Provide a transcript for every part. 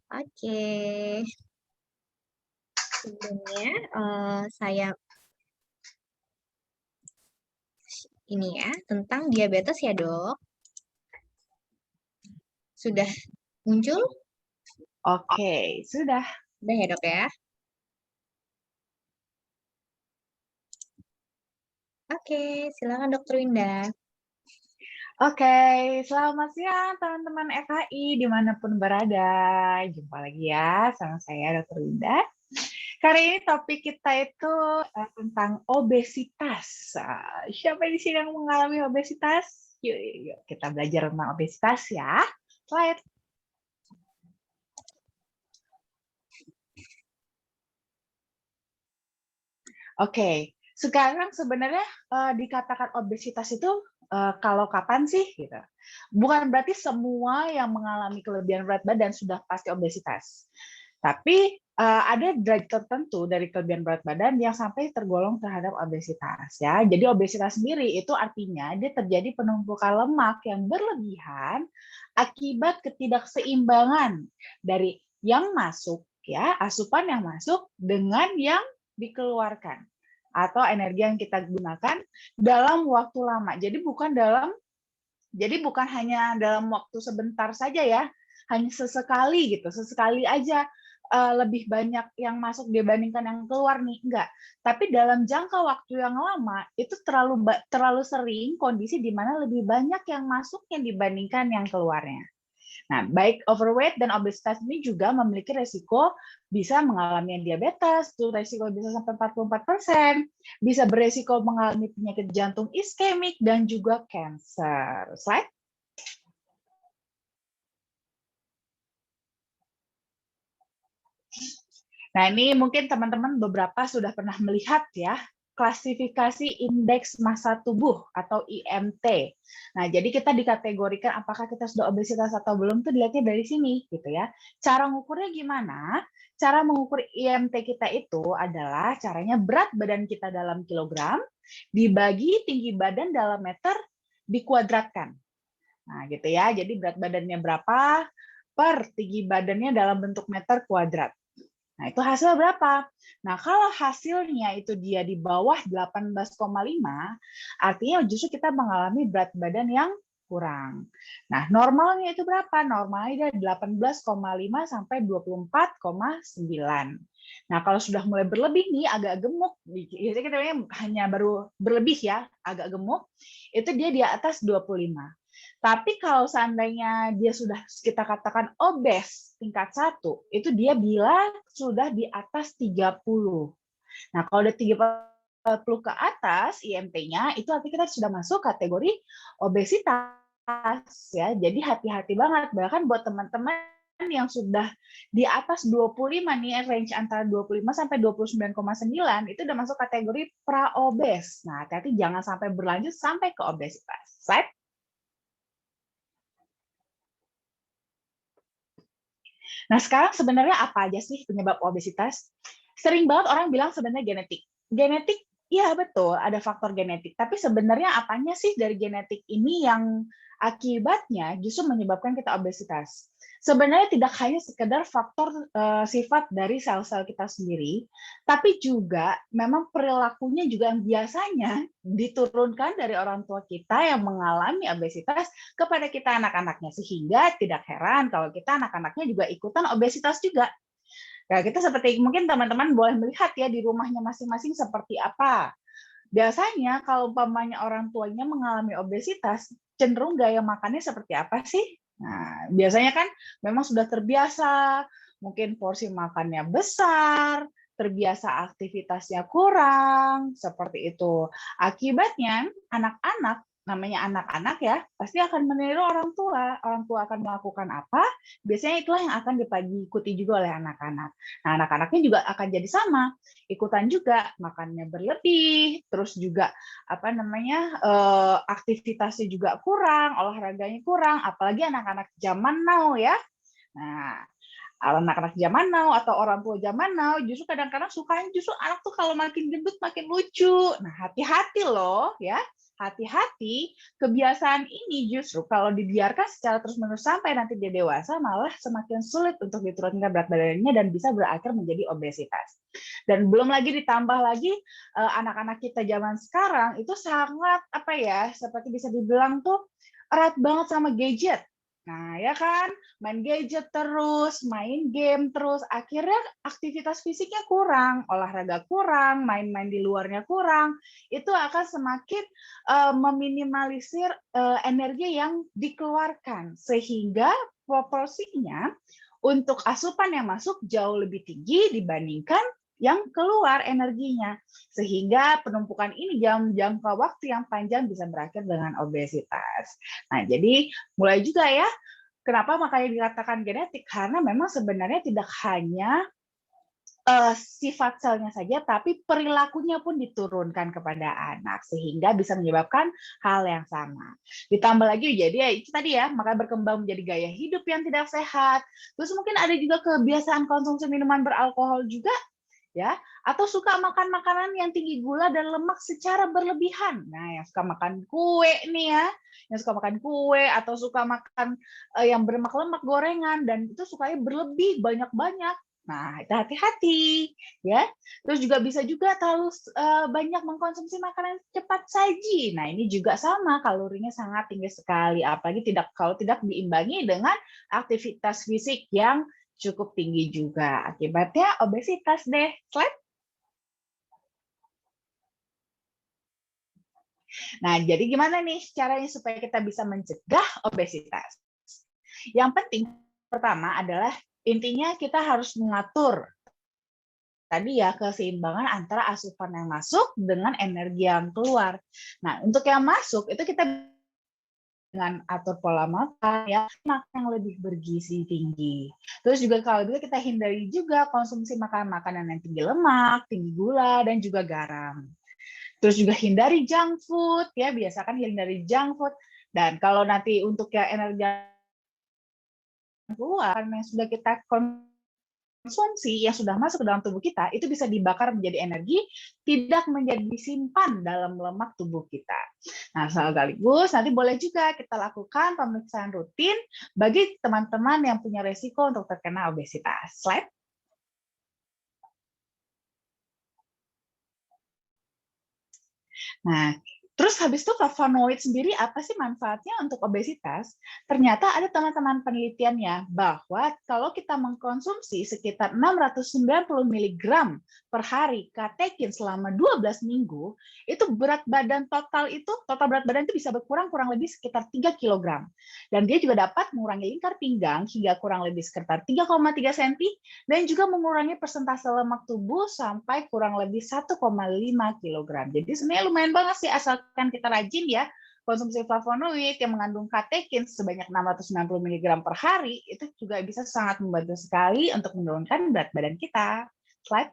Oke, sebelumnya saya ini ya tentang diabetes ya dok. Sudah muncul? Oke, sudah. Sudah ya dok ya. Oke, silakan dokter Winda. Oke, selamat siang teman-teman FHI dimanapun berada. Jumpa lagi ya sama saya Dr. Winda. Kali ini topik kita itu tentang obesitas. Siapa di sini yang mengalami obesitas? Yuk, yuk, yuk, kita belajar tentang obesitas ya. Slide. Oke, sekarang sebenarnya dikatakan obesitas itu kalau kapan sih gitu. Bukan berarti semua yang mengalami kelebihan berat badan sudah pasti obesitas. Tapi ada derajat tertentu dari kelebihan berat badan yang sampai tergolong terhadap obesitas ya. Jadi obesitas sendiri itu artinya dia terjadi penumpukan lemak yang berlebihan akibat ketidakseimbangan dari yang masuk ya, asupan yang masuk dengan yang dikeluarkan atau energi yang kita gunakan dalam waktu lama. Jadi bukan hanya dalam waktu sebentar saja ya, hanya sesekali gitu, sesekali aja lebih banyak yang masuk dibandingkan yang keluar nih, enggak. Tapi dalam jangka waktu yang lama itu terlalu sering kondisi di mana lebih banyak yang masuknya dibandingkan yang keluarnya. Nah, baik overweight dan obesitas ini juga memiliki resiko bisa mengalami diabetes, itu resiko bisa sampai 44%, bisa beresiko mengalami penyakit jantung iskemik dan juga cancer. Slide. Nah, ini mungkin teman-teman beberapa sudah pernah melihat ya, klasifikasi indeks massa tubuh atau IMT. Nah, jadi kita dikategorikan apakah kita sudah obesitas atau belum tuh dilihatnya dari sini gitu ya. Cara mengukurnya gimana? Cara mengukur IMT kita itu adalah caranya berat badan kita dalam kilogram dibagi tinggi badan dalam meter dikuadratkan. Nah, gitu ya. Jadi berat badannya berapa per tinggi badannya dalam bentuk meter kuadrat. Nah, itu hasil berapa? Nah, kalau hasilnya itu dia di bawah 18,5, artinya justru kita mengalami berat badan yang kurang. Nah, normalnya itu berapa? Normalnya dia 18,5 sampai 24,9. Nah, kalau sudah mulai berlebih nih, agak gemuk, biasanya kita hanya baru berlebih ya, agak gemuk, itu dia di atas 25. Tapi kalau seandainya dia sudah kita katakan obes tingkat 1, itu dia bila sudah di atas 30. Nah, kalau udah 30 ke atas IMT-nya, itu artinya kita sudah masuk kategori obesitas ya. Jadi hati-hati banget. Bahkan buat teman-teman yang sudah di atas 25 nih, range antara 25 sampai 29,9 itu udah masuk kategori praobes. Nah, hati-hati jangan sampai berlanjut sampai ke obesitas. Slide. Nah, sekarang sebenarnya apa aja sih penyebab obesitas? Sering banget orang bilang sebenarnya genetik. Genetik, ya betul, ada faktor genetik. Tapi sebenarnya apanya sih dari genetik ini yang akibatnya justru menyebabkan kita obesitas? Sebenarnya tidak hanya sekedar faktor sifat dari sel-sel kita sendiri, tapi juga memang perilakunya juga yang biasanya diturunkan dari orang tua kita yang mengalami obesitas kepada kita anak-anaknya, sehingga tidak heran kalau kita anak-anaknya juga ikutan obesitas juga. Nah, kita seperti mungkin teman-teman boleh melihat ya di rumahnya masing-masing seperti apa. Biasanya kalau umpamanya orang tuanya mengalami obesitas, cenderung gaya makannya seperti apa sih? Nah, biasanya kan memang sudah terbiasa, mungkin porsi makannya besar, terbiasa aktivitasnya kurang, seperti itu. Akibatnya, anak-anak, namanya anak-anak ya, pasti akan meniru orang tua. Orang tua akan melakukan apa, biasanya itulah yang akan diikuti juga oleh anak-anak. Nah, anak-anaknya juga akan jadi sama, ikutan juga makannya berlebih, terus juga apa namanya aktivitasnya juga kurang, olahraganya kurang, apalagi anak-anak zaman now ya. Nah, anak-anak zaman now atau orang tua zaman now justru kadang-kadang sukanya justru anak tuh kalau makin gendut makin lucu. Nah, hati-hati loh ya. Hati-hati, kebiasaan ini justru kalau dibiarkan secara terus-menerus sampai nanti dia dewasa malah semakin sulit untuk diturunkan berat badannya dan bisa berakhir menjadi obesitas. Dan belum lagi ditambah lagi anak-anak kita zaman sekarang itu sangat apa ya, seperti bisa dibilang tuh erat banget sama gadget. Nah, ya kan, main gadget terus, main game terus, akhirnya aktivitas fisiknya kurang, olahraga kurang, main-main di luarnya kurang, itu akan semakin meminimalisir energi yang dikeluarkan, sehingga proporsinya untuk asupan yang masuk jauh lebih tinggi dibandingkan yang keluar energinya, sehingga penumpukan ini dalam jangka waktu yang panjang bisa berakhir dengan obesitas. Nah, jadi mulai juga ya, kenapa makanya dikatakan genetik, karena memang sebenarnya tidak hanya sifat selnya saja, tapi perilakunya pun diturunkan kepada anak, sehingga bisa menyebabkan hal yang sama. Ditambah lagi, jadi ya itu tadi ya, maka berkembang menjadi gaya hidup yang tidak sehat. Terus mungkin ada juga kebiasaan konsumsi minuman beralkohol juga, ya, atau suka makan makanan yang tinggi gula dan lemak secara berlebihan. Nah, yang suka makan kue nih ya, yang suka makan kue atau suka makan yang berlemak-lemak gorengan dan itu sukanya berlebih banyak-banyak. Nah, itu hati-hati ya. Terus juga bisa juga terlalu banyak mengkonsumsi makanan cepat saji. Nah, ini juga sama, kalorinya sangat tinggi sekali, apalagi kalau tidak diimbangi dengan aktivitas fisik yang cukup tinggi juga. Akibatnya obesitas deh. Slide. Nah, jadi gimana nih caranya supaya kita bisa mencegah obesitas? Yang penting pertama adalah intinya kita harus mengatur tadi ya keseimbangan antara asupan yang masuk dengan energi yang keluar. Nah, untuk yang masuk itu kita dengan atur pola makan ya, makan yang lebih bergizi tinggi. Terus juga kalau bisa kita hindari juga konsumsi makanan-makanan yang tinggi lemak, tinggi gula dan juga garam. Terus juga hindari junk food ya, biasakan hindari junk food. Dan kalau nanti untuk ya energi keluar yang sudah kita konsumsi yang sudah masuk ke dalam tubuh kita itu bisa dibakar menjadi energi, tidak menjadi disimpan dalam lemak tubuh kita. Nah, sekaligus nanti boleh juga kita lakukan pemeriksaan rutin bagi teman-teman yang punya resiko untuk terkena obesitas. Slide. Nah, terus habis itu flavonoid sendiri apa sih manfaatnya untuk obesitas? Ternyata ada teman-teman penelitiannya bahwa kalau kita mengkonsumsi sekitar 690 mg per hari katekin selama 12 minggu, itu berat berat badan itu bisa berkurang kurang lebih sekitar 3 kg. Dan dia juga dapat mengurangi lingkar pinggang hingga kurang lebih sekitar 3,3 cm dan juga mengurangi persentase lemak tubuh sampai kurang lebih 1,5 kg. Jadi sebenarnya lumayan banget sih asalkan kita rajin ya konsumsi flavonoid yang mengandung katekin sebanyak 690 mg per hari itu juga bisa sangat membantu sekali untuk menurunkan berat badan kita. Slide.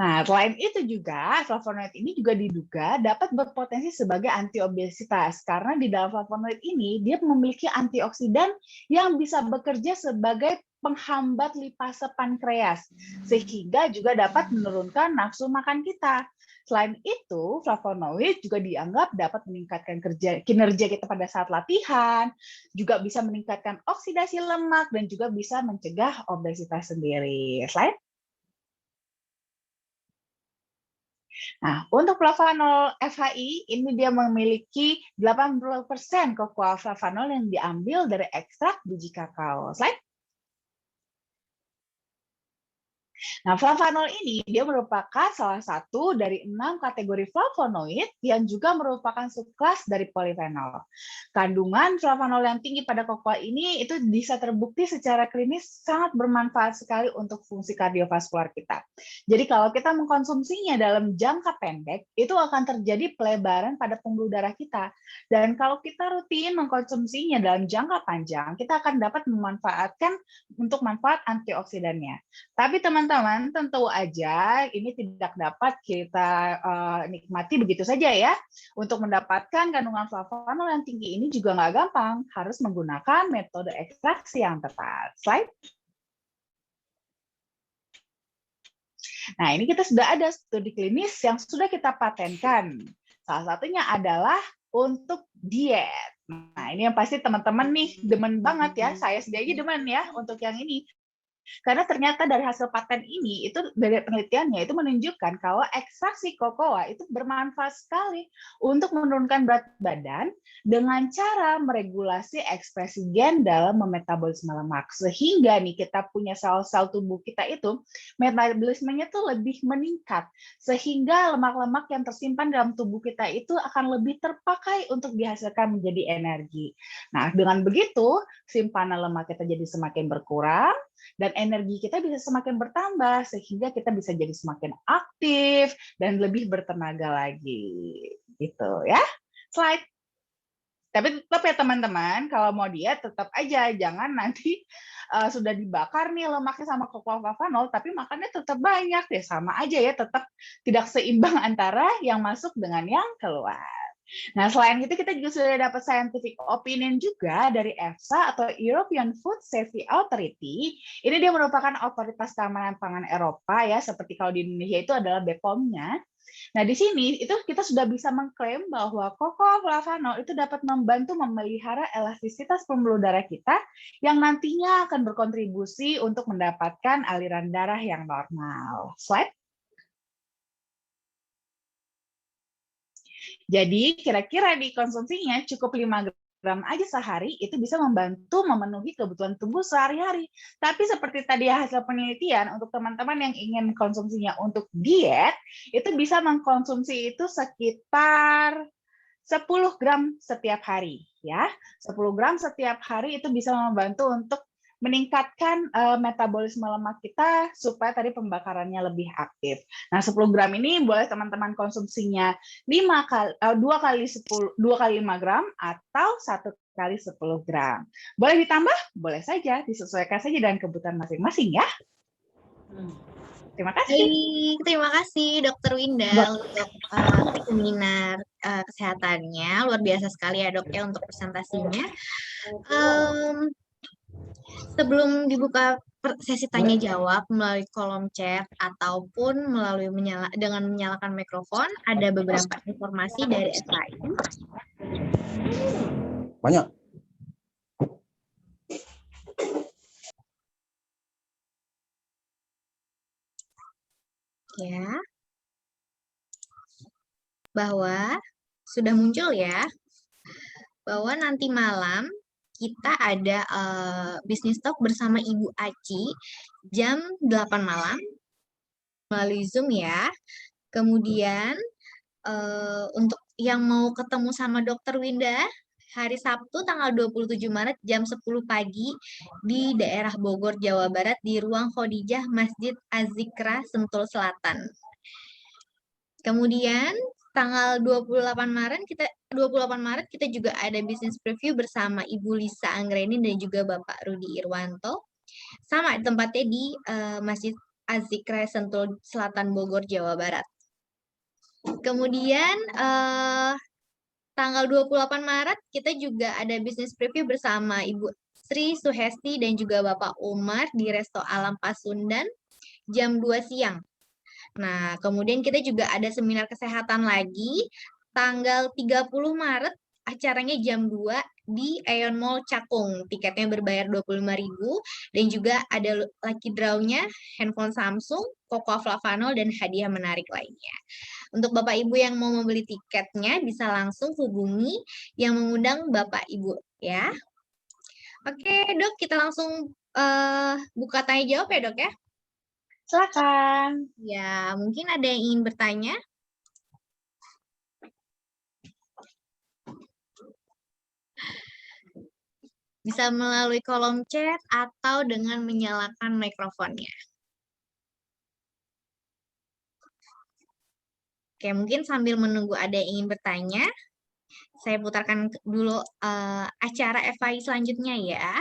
Nah, selain itu juga flavonoid ini juga diduga dapat berpotensi sebagai antiobesitas karena di dalam flavonoid ini dia memiliki antioksidan yang bisa bekerja sebagai penghambat lipase pankreas sehingga juga dapat menurunkan nafsu makan kita. Selain itu, flavonoid juga dianggap dapat meningkatkan kinerja kita pada saat latihan, juga bisa meningkatkan oksidasi lemak dan juga bisa mencegah obesitas sendiri. Slide. Nah, untuk flavanol FHI, ini dia memiliki 80% kokoa flavanol yang diambil dari ekstrak biji kakao. Slide. Nah, flavanol ini dia merupakan salah satu dari 6 kategori flavonoid yang juga merupakan subkelas dari polifenol. Kandungan flavanol yang tinggi pada kokoa ini itu bisa terbukti secara klinis sangat bermanfaat sekali untuk fungsi kardiovaskular kita. Jadi kalau kita mengkonsumsinya dalam jangka pendek, itu akan terjadi pelebaran pada pembuluh darah kita. Dan kalau kita rutin mengkonsumsinya dalam jangka panjang, kita akan dapat memanfaatkan untuk manfaat antioksidannya. Tapi teman teman-teman, tentu aja ini tidak dapat kita nikmati begitu saja ya. Untuk mendapatkan kandungan flavanol yang tinggi ini juga nggak gampang, harus menggunakan metode ekstraksi yang tepat. Slide. Nah, ini kita sudah ada studi klinis yang sudah kita patenkan. Salah satunya adalah untuk diet. Nah, ini yang pasti teman-teman nih demen banget ya. Saya sendiri demen ya untuk yang ini. Karena ternyata dari hasil paten ini, itu dari penelitiannya itu menunjukkan kalau ekstraksi kokoa itu bermanfaat sekali untuk menurunkan berat badan dengan cara meregulasi ekspresi gen dalam memetabolisme lemak. Sehingga nih kita punya sel-sel tubuh kita itu, metabolismenya tuh lebih meningkat. Sehingga lemak-lemak yang tersimpan dalam tubuh kita itu akan lebih terpakai untuk dihasilkan menjadi energi. Nah, dengan begitu, simpanan lemak kita jadi semakin berkurang, dan energi kita bisa semakin bertambah sehingga kita bisa jadi semakin aktif dan lebih bertenaga lagi gitu ya. Slide. Tapi tetap ya teman-teman, kalau mau diet tetap aja jangan nanti sudah dibakar nih lemaknya sama flavanol tapi makannya tetap banyak deh, sama aja ya, tetap tidak seimbang antara yang masuk dengan yang keluar. Nah, selain itu kita juga sudah dapat scientific opinion juga dari EFSA atau European Food Safety Authority. Ini dia merupakan otoritas keamanan pangan Eropa ya, seperti kalau di Indonesia itu adalah BPOM-nya. Nah, di sini itu kita sudah bisa mengklaim bahwa cocoa flavanol itu dapat membantu memelihara elastisitas pembuluh darah kita yang nantinya akan berkontribusi untuk mendapatkan aliran darah yang normal. Slide. Jadi kira-kira dikonsumsinya cukup 5 gram aja sehari, itu bisa membantu memenuhi kebutuhan tubuh sehari-hari. Tapi seperti tadi hasil penelitian, untuk teman-teman yang ingin konsumsinya untuk diet, itu bisa mengkonsumsi itu sekitar 10 gram setiap hari. Ya, 10 gram setiap hari itu bisa membantu untuk meningkatkan metabolisme lemak kita supaya tadi pembakarannya lebih aktif. Nah, 10 gram ini boleh teman-teman konsumsinya 2 kali 5 gram atau 1 kali 10 gram. Boleh ditambah? Boleh saja, disesuaikan saja dengan kebutuhan masing-masing ya. Terima kasih. Baik, terima kasih Dokter Winda untuk seminar kesehatannya. Luar biasa sekali ya Dok ya untuk presentasinya. Sebelum dibuka sesi tanya jawab melalui kolom chat ataupun melalui dengan menyalakan mikrofon, ada beberapa informasi dari SAI. Banyak. Ya. Bahwa sudah muncul ya, bahwa nanti malam kita ada bisnis talk bersama Ibu Aci jam 8 malam melalui Zoom ya. Kemudian untuk yang mau ketemu sama Dokter Winda hari Sabtu tanggal 27 Maret jam 10 pagi di daerah Bogor, Jawa Barat di Ruang Khadijah Masjid Az-Zikra Sentul Selatan. Kemudian tanggal 28 Maret kita juga ada bisnis preview bersama Ibu Lisa Anggreni dan juga Bapak Rudi Irwanto. Sama tempatnya di Masjid Az-Zikra Sentul Selatan Bogor, Jawa Barat. Kemudian tanggal 28 Maret kita juga ada bisnis preview bersama Ibu Sri Suhesti dan juga Bapak Umar di Resto Alam Pasundan jam 2 siang. Nah, kemudian kita juga ada seminar kesehatan lagi tanggal 30 Maret acaranya jam 2 di Aeon Mall Cakung. Tiketnya berbayar 25.000 dan juga ada lucky draw-nya handphone Samsung, cocoa flavanol dan hadiah menarik lainnya. Untuk Bapak Ibu yang mau membeli tiketnya bisa langsung hubungi yang mengundang Bapak Ibu ya. Oke, Dok, kita langsung buka tanya jawab ya, Dok ya. Silakan. Ya, mungkin ada yang ingin bertanya? Bisa melalui kolom chat atau dengan menyalakan mikrofonnya. Oke, mungkin sambil menunggu ada yang ingin bertanya, saya putarkan dulu acara FAI selanjutnya ya.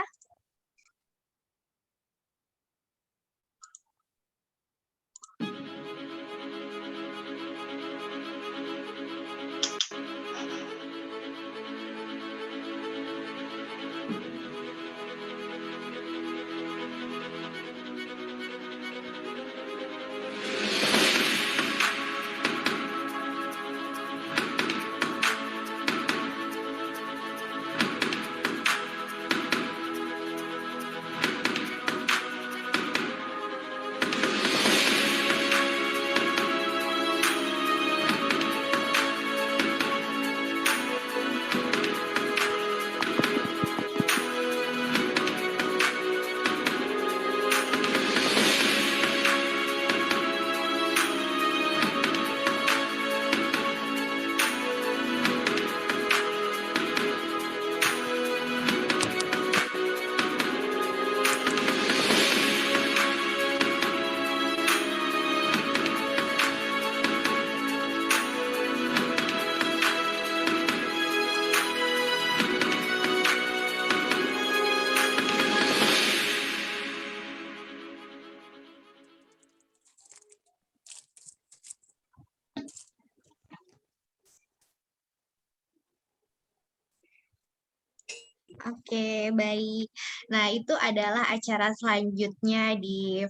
Oke, baik. Nah, itu adalah acara selanjutnya di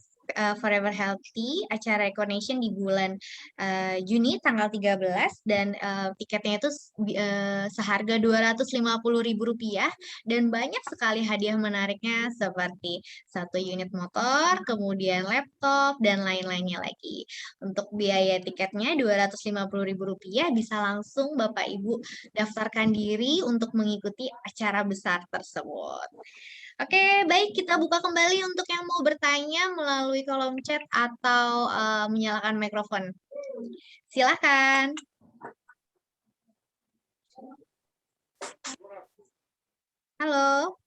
Forever Healthy, acara Reconnection di bulan Juni tanggal 13 dan tiketnya itu seharga Rp250.000 dan banyak sekali hadiah menariknya seperti 1 unit motor, kemudian laptop dan lain-lainnya lagi. Untuk biaya tiketnya Rp250.000 bisa langsung Bapak Ibu daftarkan diri untuk mengikuti acara besar tersebut. Oke, baik kita buka kembali untuk yang mau bertanya melalui kolom chat atau menyalakan mikrofon. Silakan. Halo.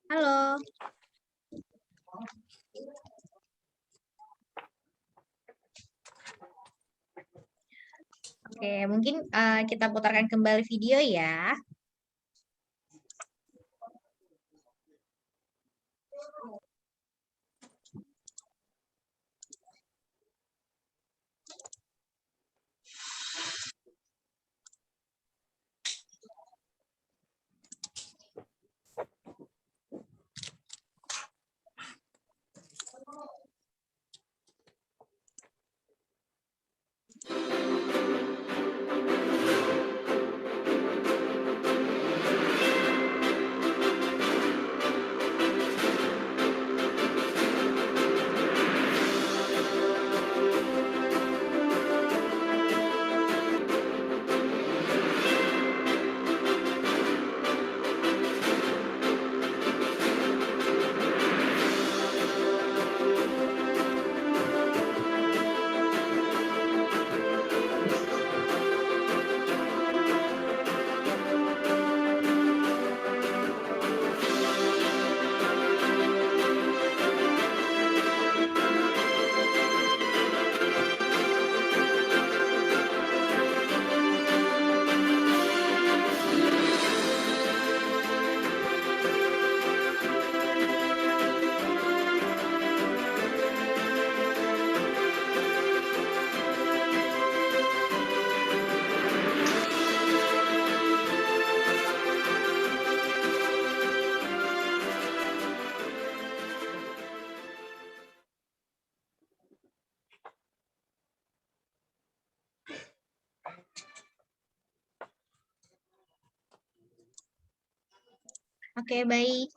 Halo. Oke, mungkin kita putarkan kembali video ya. Oke, baik.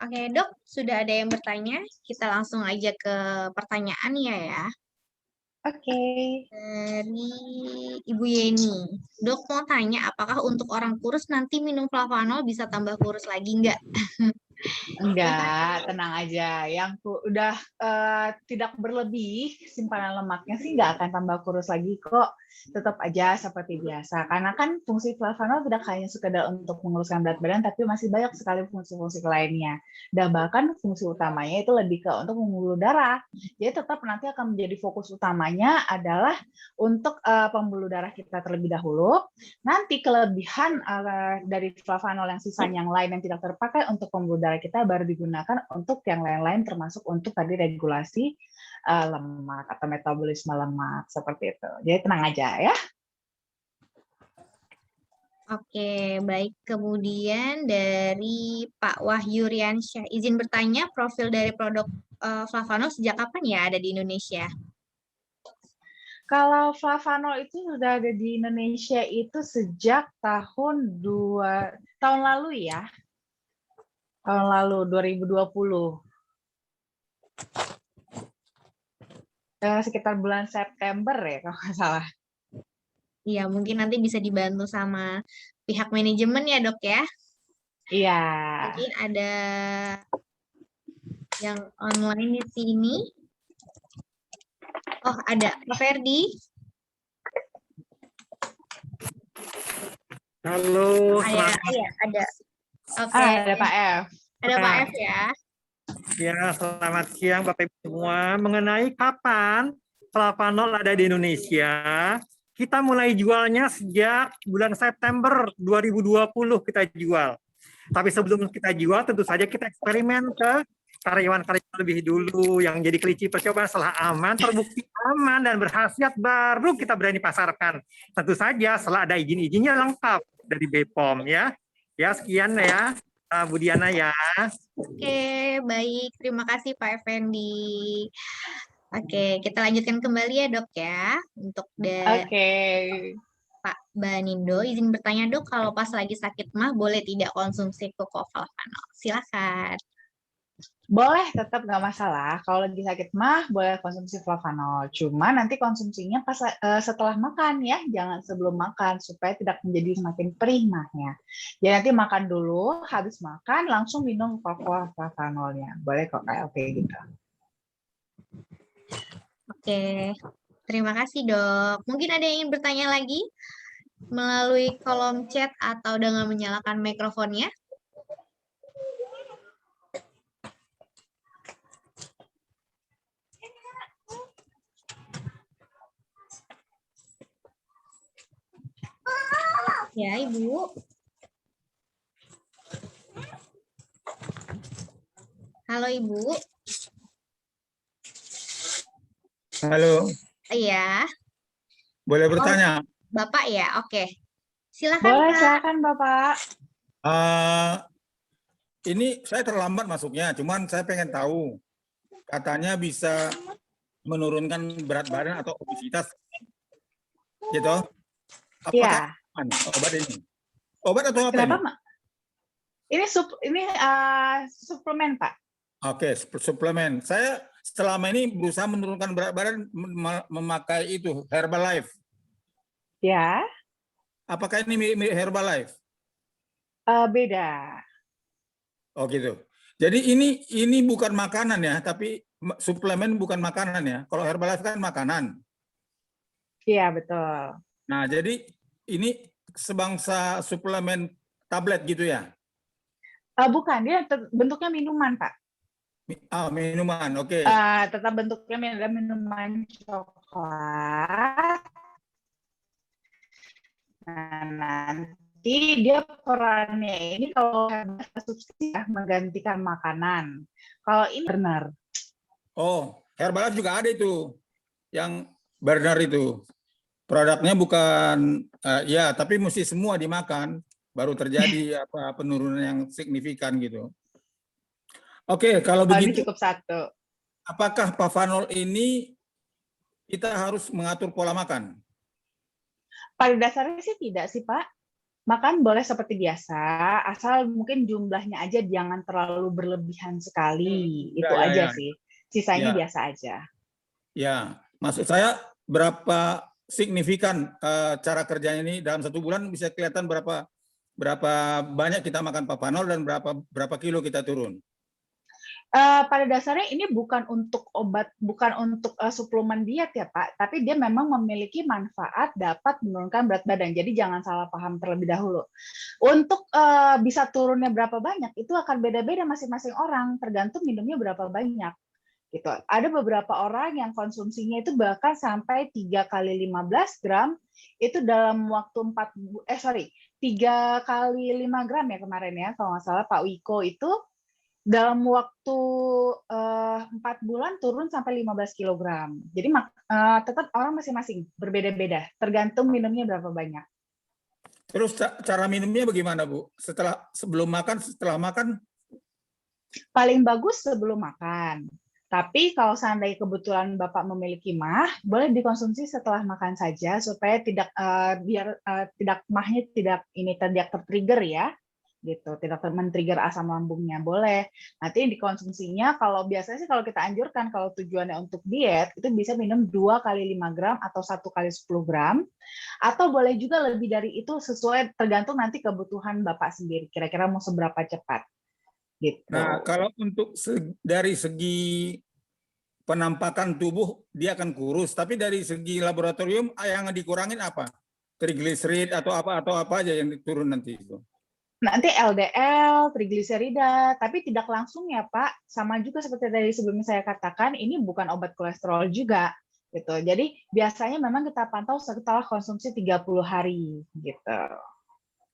Oke, Dok, sudah ada yang bertanya? Kita langsung aja ke pertanyaan ya. Oke. Dari Ibu Yeni. Dok mau tanya, apakah untuk orang kurus nanti minum flavanol bisa tambah kurus lagi nggak? Enggak, tenang aja. Yang udah tidak berlebih simpanan lemaknya sih nggak akan tambah kurus lagi kok. Tetap aja seperti biasa. Karena kan fungsi flavanol tidak hanya sekedar untuk menguruskan berat badan, tapi masih banyak sekali fungsi-fungsi lainnya. Dan bahkan fungsi utamanya itu lebih ke untuk pembuluh darah. Jadi tetap nanti akan menjadi fokus utamanya adalah untuk pembuluh darah kita terlebih dahulu. Nanti kelebihan dari flavanol yang sisanya yang lain yang tidak terpakai untuk pembuluh darah kita baru digunakan untuk yang lain-lain termasuk untuk tadi regulasi lemak atau metabolisme lemak seperti itu. Jadi tenang aja ya. Oke, baik. Kemudian dari Pak Wahyu Riansyah, izin bertanya, profil dari produk flavanol sejak kapan ya ada di Indonesia? Kalau flavanol itu sudah ada di Indonesia itu sejak tahun lalu ya. Tahun lalu 2020. Sekitar bulan September ya kalau nggak salah. Iya, mungkin nanti bisa dibantu sama pihak manajemen ya, Dok ya. Iya. Mungkin ada yang online di sini. Oh, ada Pak Ferdi. Halo, selamat. Iya, ada. Oke. Ada Pak F. Ada Pak F ya. Ya, selamat siang Bapak Ibu semua. Mengenai kapan flavanol ada di Indonesia, kita mulai jualnya sejak bulan September 2020 kita jual. Tapi sebelum kita jual, tentu saja kita eksperimen ke karyawan-karyawan lebih dulu yang jadi kelinci percobaan. Setelah aman, terbukti aman dan berkhasiat, baru kita berani pasarkan. Tentu saja setelah ada izin-izinnya lengkap dari BPOM ya. Ya sekian ya, Bu Diana ya. Oke, baik. Terima kasih Pak Effendi. Oke, kita lanjutkan kembali ya dok ya. Untuk Oke. Pak Banindo, izin bertanya dok, kalau pas lagi sakit mah boleh tidak konsumsi Kocovalafanol? Silakan. Boleh, tetap nggak masalah. Kalau lagi sakit mah boleh konsumsi flavanol. Cuma nanti konsumsinya pas setelah makan ya, jangan sebelum makan supaya tidak menjadi semakin perih mahnya. Jadi nanti makan dulu, habis makan langsung minum flavanolnya. Boleh kok kayak oke gitu. Oke, terima kasih dok. Mungkin ada yang ingin bertanya lagi melalui kolom chat atau dengan menyalakan mikrofonnya? Ya, Ibu. Halo, Ibu. Halo, Iya, boleh bertanya? Bapak ya? Oke. Silakan, Boleh, Pak. silakan Bapak. Ini saya terlambat masuknya, cuman saya pengen tahu. Katanya bisa menurunkan berat badan atau obesitas. Gitu. Apakah Iya. aman obat ini? Obat atau apa Kenapa, ini? Mak? Ini suplemen, Pak. Oke, suplemen. Saya selama ini berusaha menurunkan berat badan memakai itu Herbalife. Ya, Apakah ini mirip Herbalife? beda. Oh gitu. Jadi ini bukan makanan ya, tapi suplemen bukan makanan ya. Kalau Herbalife kan makanan. Iya, betul. Nah, jadi ini sebangsa suplemen tablet gitu ya? Bukan, dia bentuknya minuman, Pak. Minuman, oke. Tetap bentuknya minuman coklat. Nah, nanti dia perannya ini kalau substitusi ya, menggantikan makanan. Kalau ini benar. Oh, Herbalife juga ada itu, yang burner itu. Produknya bukan, ya, tapi mesti semua dimakan, baru terjadi penurunan yang signifikan gitu. Oke, kalau Ini begitu, cukup satu. apakah Pavanol ini kita harus mengatur pola makan? Pada dasarnya sih tidak sih, Pak. Makan boleh seperti biasa, asal mungkin jumlahnya aja jangan terlalu berlebihan sekali. Itu aja sih. Sisanya Ya. biasa aja. Ya, maksud saya berapa signifikan cara kerjanya ini dalam 1 bulan bisa kelihatan berapa banyak kita makan Pavanol dan berapa kilo kita turun. Pada dasarnya ini bukan untuk obat, bukan untuk suplemen diet ya Pak, tapi dia memang memiliki manfaat dapat menurunkan berat badan. Jadi jangan salah paham terlebih dahulu. Untuk bisa turunnya berapa banyak itu akan beda-beda masing-masing orang, tergantung minumnya berapa banyak. Gitu. Ada beberapa orang yang konsumsinya itu bahkan sampai 3 kali 15 gram itu dalam waktu 3 kali 5 gram ya kemarin ya kalau nggak salah Pak Wiko itu dalam waktu 4 bulan turun sampai 15 kilogram. Jadi tetap orang masing-masing berbeda-beda, tergantung minumnya berapa banyak. Terus cara minumnya bagaimana, Bu? Sebelum makan, setelah makan? Paling bagus sebelum makan. Tapi kalau seandainya kebetulan Bapak memiliki mah, boleh dikonsumsi setelah makan saja supaya tidak mahnya tidak tertrigger ya. Gitu, tidak men-trigger asam lambungnya boleh. Nanti dikonsumsinya kalau biasanya sih kalau kita anjurkan kalau tujuannya untuk diet itu bisa minum 2 kali 5 gram atau 1 kali 10 gram atau boleh juga lebih dari itu sesuai tergantung nanti kebutuhan Bapak sendiri kira-kira mau seberapa cepat. Gitu. Nah, kalau untuk dari segi penampakan tubuh dia akan kurus, tapi dari segi laboratorium yang dikurangin apa? Trigliserid atau apa aja yang turun nanti itu? Nanti LDL, trigliserida, tapi tidak langsung ya Pak. Sama juga seperti tadi sebelumnya saya katakan, ini bukan obat kolesterol juga. Gitu. Jadi biasanya memang kita pantau setelah konsumsi 30 hari. Gitu.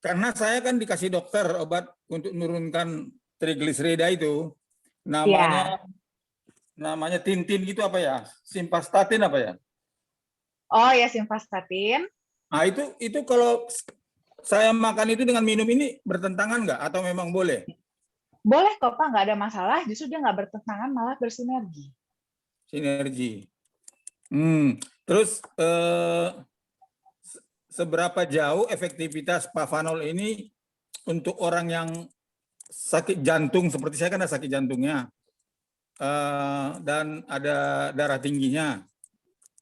Karena saya kan dikasih dokter obat untuk menurunkan trigliserida itu, Ya. namanya Tintin gitu apa ya? Simvastatin apa ya? Oh ya, simvastatin. Nah itu kalau saya makan itu dengan minum ini bertentangan nggak atau memang boleh? Boleh kok Pak, nggak ada masalah. Justru dia nggak bertentangan, malah bersinergi. Sinergi. Terus seberapa jauh efektivitas Pavanol ini untuk orang yang sakit jantung seperti saya kan ada sakit jantungnya dan ada darah tingginya.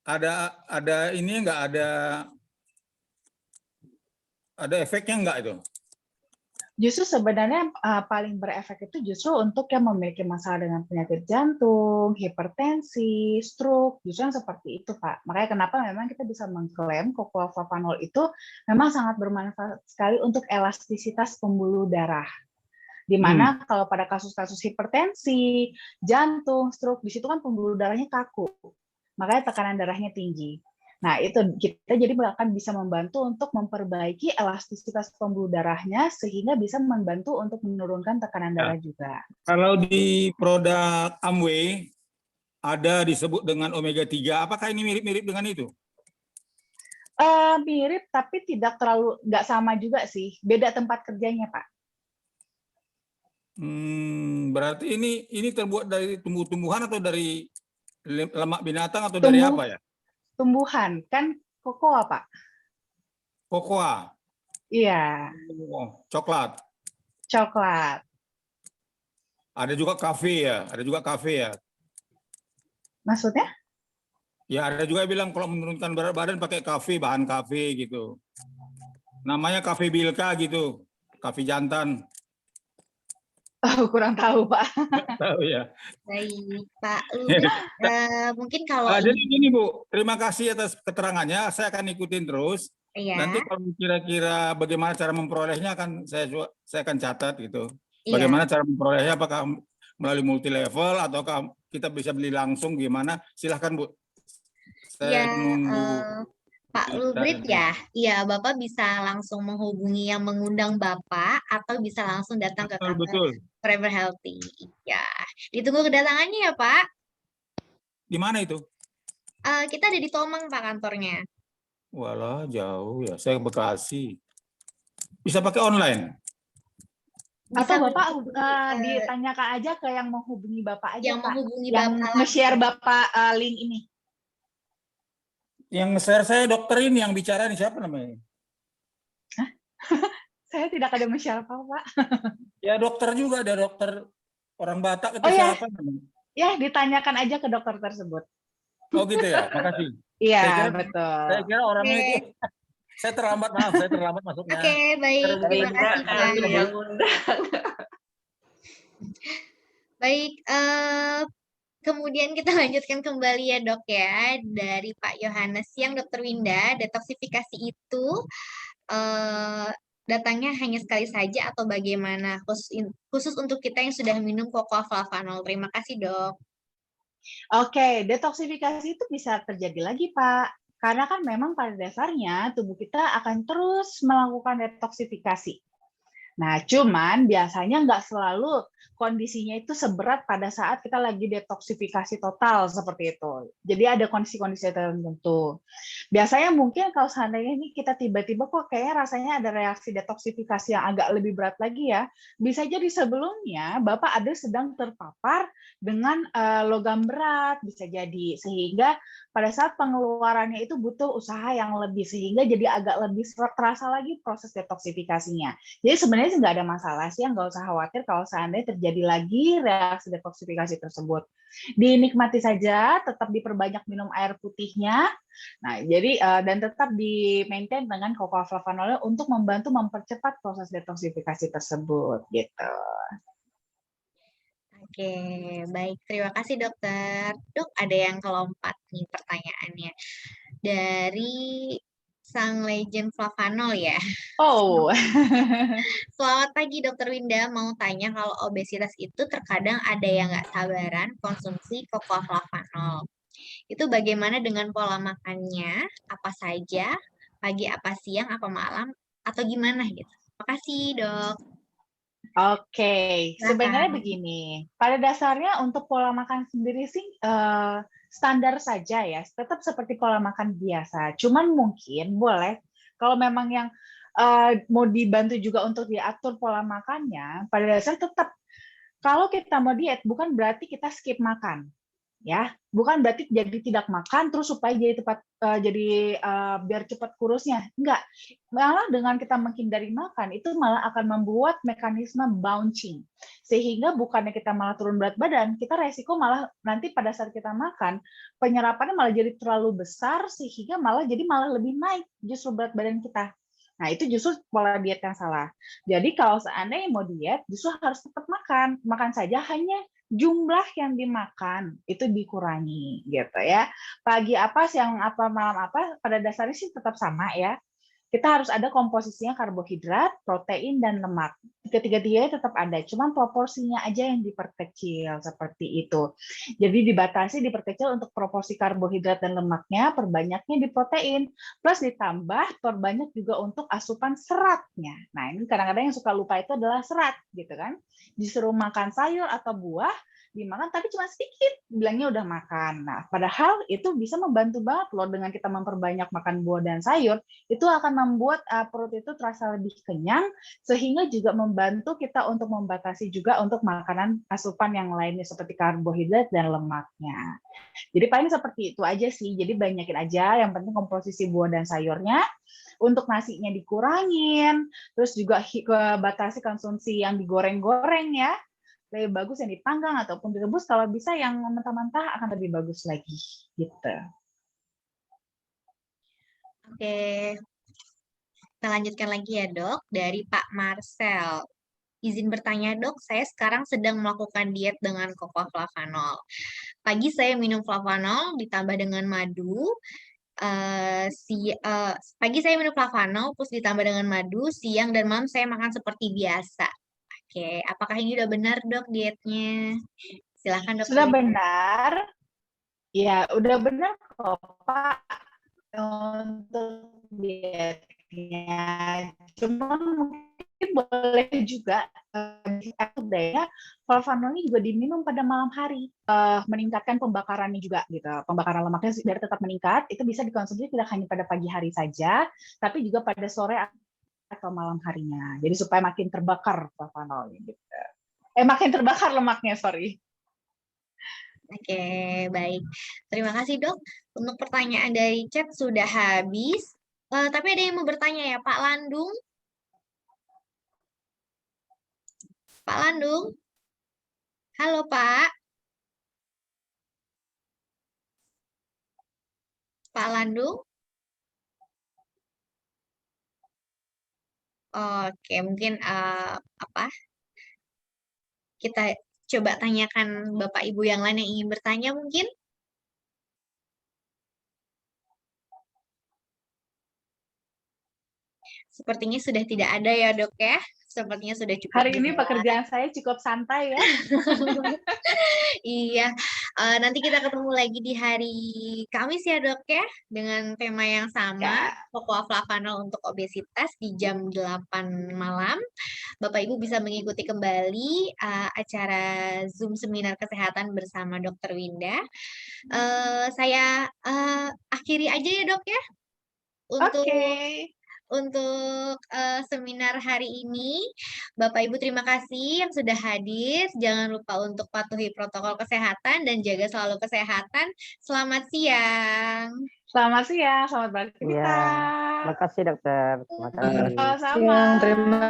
Ada ini nggak ada efeknya nggak itu? Justru sebenarnya paling berefek itu justru untuk yang memiliki masalah dengan penyakit jantung, hipertensi, stroke, justru yang seperti itu, Pak. Makanya kenapa memang kita bisa mengklaim cocoa flavanol itu memang sangat bermanfaat sekali untuk elastisitas pembuluh darah. Di mana kalau pada kasus-kasus hipertensi, jantung, stroke, di situ kan pembuluh darahnya kaku. Makanya tekanan darahnya tinggi. Nah, itu kita jadi akan bisa membantu untuk memperbaiki elastisitas pembuluh darahnya sehingga bisa membantu untuk menurunkan tekanan darah juga. Kalau di produk Amway ada disebut dengan omega 3, apakah ini mirip-mirip dengan itu? Mirip, tapi nggak sama juga sih. Beda tempat kerjanya, Pak. Berarti ini terbuat dari tumbuh-tumbuhan atau dari lemak binatang atau dari apa ya? Tumbuhan, kan kokoa, Pak. Kokoa. Iya. Coklat. Coklat. Ada juga kafe ya. Maksudnya? Ya ada juga yang bilang kalau menurunkan berat badan pakai bahan kafe gitu. Namanya kafe Bilka gitu, kafe jantan. Oh, kurang tahu, Pak. Tahu ya. Baik, Pak Lubis. Mungkin kalau Jadi gini Bu, terima kasih atas keterangannya. Saya akan ikutin terus. Iya. Nanti kalau kira-kira bagaimana cara memperolehnya akan saya akan catat gitu. Iya. Bagaimana cara memperolehnya? Apakah melalui multi level ataukah kita bisa beli langsung? Gimana? Silahkan Bu. Saya nunggu. Pak Lubrit ya, iya Bapak bisa langsung menghubungi yang mengundang Bapak atau bisa langsung datang ke kantor Forever Healthy. Ya, ditunggu kedatangannya ya Pak. Di mana itu? Kita ada di Tomang Pak kantornya. Walah jauh ya, saya ke Bekasi. Bisa pakai online? Atau Bapak ditanyakan aja ke yang menghubungi Bapak aja, yang Pak. Menghubungi yang Bapak nge-share Bapak link ini. Yang share saya dokter ini yang bicara ini siapa namanya? Hah? Saya tidak ada share apa, Pak. Ya dokter juga, ada dokter orang Batak atau siapa namanya? Ya, ditanyakan aja ke dokter tersebut. Oh gitu ya, makasih. Iya, betul. Saya kira orangnya itu. Saya terlambat, maaf, saya terlambat masuknya. Oke, baik. Terima kasih, Pak. Yang undang. Baik, kemudian kita lanjutkan kembali ya dok ya, dari Pak Yohanes. Yang Dokter Winda, detoksifikasi itu datangnya hanya sekali saja atau bagaimana? Khusus untuk kita yang sudah minum cocoa flavanol. Terima kasih dok. Oke, detoksifikasi itu bisa terjadi lagi Pak. Karena kan memang pada dasarnya tubuh kita akan terus melakukan detoksifikasi. Nah, cuman biasanya nggak selalu kondisinya itu seberat pada saat kita lagi detoksifikasi total seperti itu. Jadi ada kondisi-kondisi tertentu. Biasanya mungkin kalau seandainya ini kita tiba-tiba kok kayaknya rasanya ada reaksi detoksifikasi yang agak lebih berat lagi ya, bisa jadi sebelumnya Bapak ada sedang terpapar dengan logam berat, bisa jadi. Sehingga pada saat pengeluarannya itu butuh usaha yang lebih, sehingga jadi agak lebih terasa lagi proses detoksifikasinya. Jadi sebenarnya nggak ada masalah sih, nggak usah khawatir kalau seandainya terjadi lagi reaksi detoksifikasi tersebut. Dinikmati saja, tetap diperbanyak minum air putihnya. Nah, jadi dan tetap di-maintain dengan cocoa flavanolnya untuk membantu mempercepat proses detoksifikasi tersebut, gitu. Oke, baik. Terima kasih dokter. Dok, ada yang kelompat nih pertanyaannya. Dari Sang Legend Flavanol ya. Oh. Selamat pagi Dokter Winda, mau tanya kalau obesitas itu terkadang ada yang nggak sabaran konsumsi cocoa flavanol. Itu bagaimana dengan pola makannya? Apa saja? Pagi apa siang apa malam? Atau gimana gitu? Makasih, Dok. Oke, sebenarnya Silakan. begini. Pada dasarnya untuk pola makan sendiri sih standar saja ya, tetap seperti pola makan biasa. Cuman mungkin boleh kalau memang yang mau dibantu juga untuk diatur pola makannya, pada dasarnya tetap kalau kita mau diet bukan berarti kita skip makan. Ya, bukan berarti jadi tidak makan terus supaya jadi biar cepat kurusnya. Enggak. Malah dengan kita menghindari makan itu malah akan membuat mekanisme bouncing. Sehingga bukannya kita malah turun berat badan, kita resiko malah nanti pada saat kita makan penyerapannya malah jadi terlalu besar sehingga malah lebih naik justru berat badan kita. Nah, itu justru pola diet yang salah. Jadi kalau seandainya mau diet, justru harus tetap makan. Makan saja hanya jumlah yang dimakan itu dikurangi gitu ya. Pagi apa, siang apa, malam apa, pada dasarnya sih tetap sama ya. Kita harus ada komposisinya karbohidrat, protein, dan lemak. Ketiga-tiganya tetap ada, cuman proporsinya aja yang diperkecil seperti itu. Jadi diperkecil untuk proporsi karbohidrat dan lemaknya, perbanyaknya di protein, plus ditambah perbanyak juga untuk asupan seratnya. Nah ini kadang-kadang yang suka lupa itu adalah serat, gitu kan? Disuruh makan sayur atau buah, dimakan tapi cuma sedikit, bilangnya udah makan. Nah, padahal itu bisa membantu banget loh dengan kita memperbanyak makan buah dan sayur, itu akan membuat perut itu terasa lebih kenyang, sehingga juga membantu kita untuk membatasi juga untuk makanan asupan yang lainnya seperti karbohidrat dan lemaknya. Jadi paling seperti itu aja sih, jadi banyakin aja, yang penting komposisi buah dan sayurnya, untuk nasinya dikurangin, terus juga batasi konsumsi yang digoreng-goreng ya, lebih bagus yang dipanggang ataupun direbus, kalau bisa yang mentah-mentah akan lebih bagus lagi gitu. Oke, kita lanjutkan lagi ya, Dok, dari Pak Marcel. Izin bertanya, Dok, saya sekarang sedang melakukan diet dengan cocoa flavanol. Pagi saya minum flavanol ditambah dengan madu. Pagi saya minum flavanol terus ditambah dengan madu, siang dan malam saya makan seperti biasa. Oke, apakah ini udah benar, Dok, dietnya? Silahkan, Dok. Sudah benar, ya udah benar kok Pak untuk dietnya. Cuma mungkin boleh juga budaya flavanolnya juga diminum pada malam hari, meningkatkan pembakarannya juga gitu. Pembakaran lemaknya biar tetap meningkat, itu bisa dikonsumsi tidak hanya pada pagi hari saja, tapi juga pada sore atau malam harinya. Jadi supaya makin terbakar flavanolnya gitu. Makin terbakar lemaknya, sorry. Oke, baik. Terima kasih, Dok. Untuk pertanyaan dari chat sudah habis. Tapi ada yang mau bertanya ya, Pak Landung? Pak Landung? Halo, Pak. Pak Landung? Oke, mungkin kita coba tanyakan Bapak Ibu yang lain yang ingin bertanya mungkin. Sepertinya sudah tidak ada ya, Dok ya. Sepertinya sudah cukup. Hari ini pekerjaan saya cukup santai ya. Iya, nanti kita ketemu lagi di hari Kamis ya, Dok ya, dengan tema yang sama, cocoa flavanol untuk obesitas di jam 8 malam. Bapak Ibu bisa mengikuti kembali acara Zoom seminar kesehatan bersama Dr. Winda. Saya akhiri aja ya, Dok ya, untuk seminar hari ini. Bapak Ibu terima kasih yang sudah hadir. Jangan lupa untuk patuhi protokol kesehatan dan jaga selalu kesehatan. Selamat siang. Selamat siang, selamat beraktivitas. Ya, terima kasih dokter. Terima kasih. Sama-sama. Terima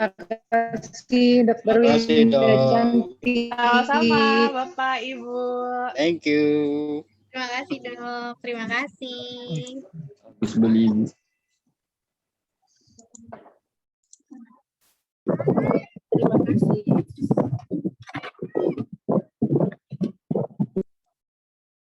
kasih dokter Winda cantik. Sama-sama Bapak Ibu. Thank you. Terima kasih, Dok. Terima kasih. Habis beli